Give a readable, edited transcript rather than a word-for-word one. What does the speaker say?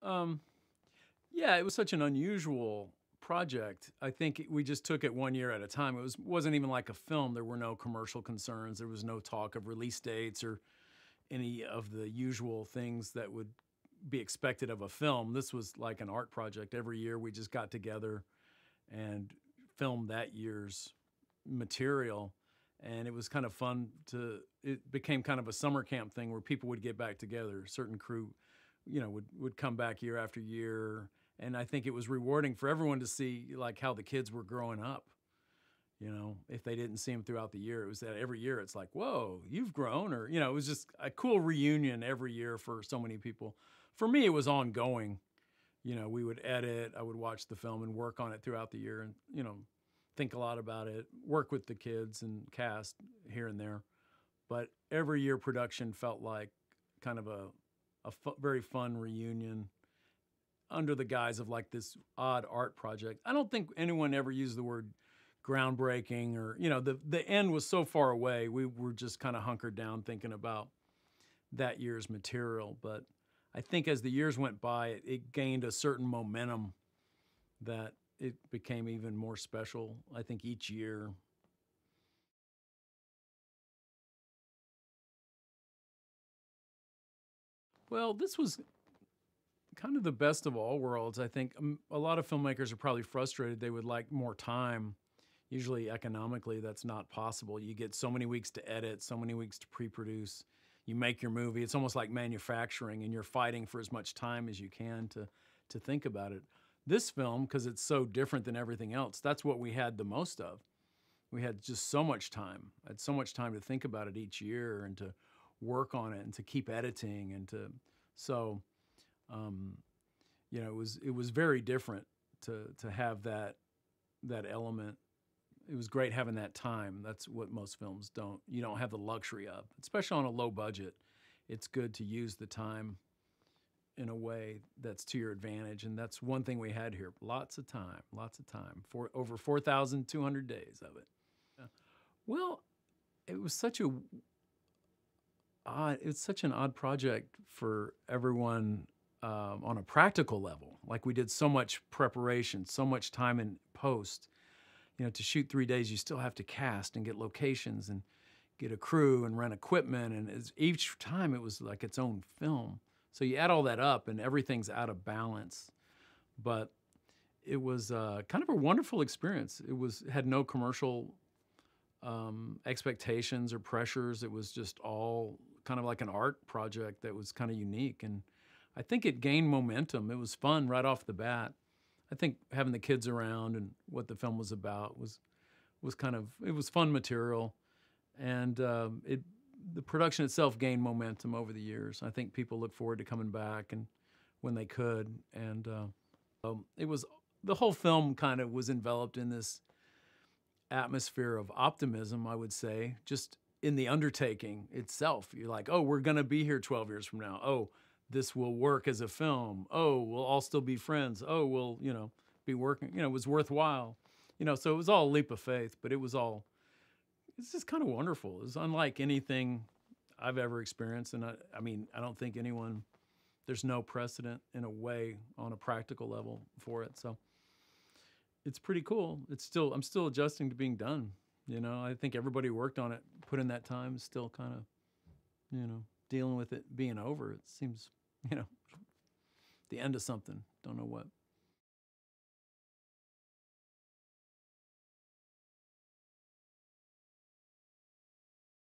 Um, yeah, it was such an unusual project. I think we just took it 1 year at a time. Wasn't even like a film. There were no commercial concerns. There was no talk of release dates or any of the usual things that would be expected of a film. This was like an art project. Every year we just got together and filmed that year's material. And it was kind of fun it became kind of a summer camp thing where people would get back together. Certain crew, would come back year after year. And I think it was rewarding for everyone to see like how the kids were growing up. If they didn't see them throughout the year, it was that every year it's like, whoa, you've grown, or, it was just a cool reunion every year for so many people. For me, it was ongoing. We would edit, I would watch the film and work on it throughout the year and, think a lot about it, work with the kids and cast here and there. But every year production felt like kind of a very fun reunion under the guise of like this odd art project. I don't think anyone ever used the word groundbreaking or, the end was so far away. We were just kind of hunkered down thinking about that year's material. But I think as the years went by, it gained a certain momentum that it became even more special, I think, each year. Well, this was kind of the best of all worlds. I think a lot of filmmakers are probably frustrated. They would like more time. Usually, economically, that's not possible. You get so many weeks to edit, so many weeks to pre produce. You make your movie. It's almost like manufacturing, and you're fighting for as much time as you can to think about it. This film, because it's so different than everything else, that's what we had the most of. We had just so much time. I had so much time to think about it each year and to work on it and to keep editing and so um, it was very different to have that element. It was great having that time. That's what most films don't. You don't have the luxury of, especially on a low budget. It's good to use the time in a way that's to your advantage, and that's one thing we had here. Lots of time. For over 4,200 days of it. Yeah. Well, it was such a it's such an odd project for everyone on a practical level. Like we did so much preparation, so much time in post. To shoot 3 days, you still have to cast and get locations and get a crew and rent equipment. And each time it was like its own film. So you add all that up and everything's out of balance. But it was kind of a wonderful experience. Had no commercial expectations or pressures. It was just all kind of like an art project that was kind of unique. And I think it gained momentum. It was fun right off the bat. I think having the kids around and what the film was about was kind of, it was fun material, and the production itself gained momentum over the years. I think people look forward to coming back and when they could, and it was the whole film kind of was enveloped in this atmosphere of optimism, I would say, just in the undertaking itself. You're like, oh, we're going to be here 12 years from now. Oh, this will work as a film. Oh, we'll all still be friends. Oh, we'll, be working. It was worthwhile. So it was all a leap of faith, but it's just kind of wonderful. It's unlike anything I've ever experienced. And I mean, I don't think there's no precedent in a way on a practical level for it. So it's pretty cool. I'm still adjusting to being done. I think everybody who worked on it, put in that time, is still kind of, dealing with it being over. It seems, the end of something. Don't know what.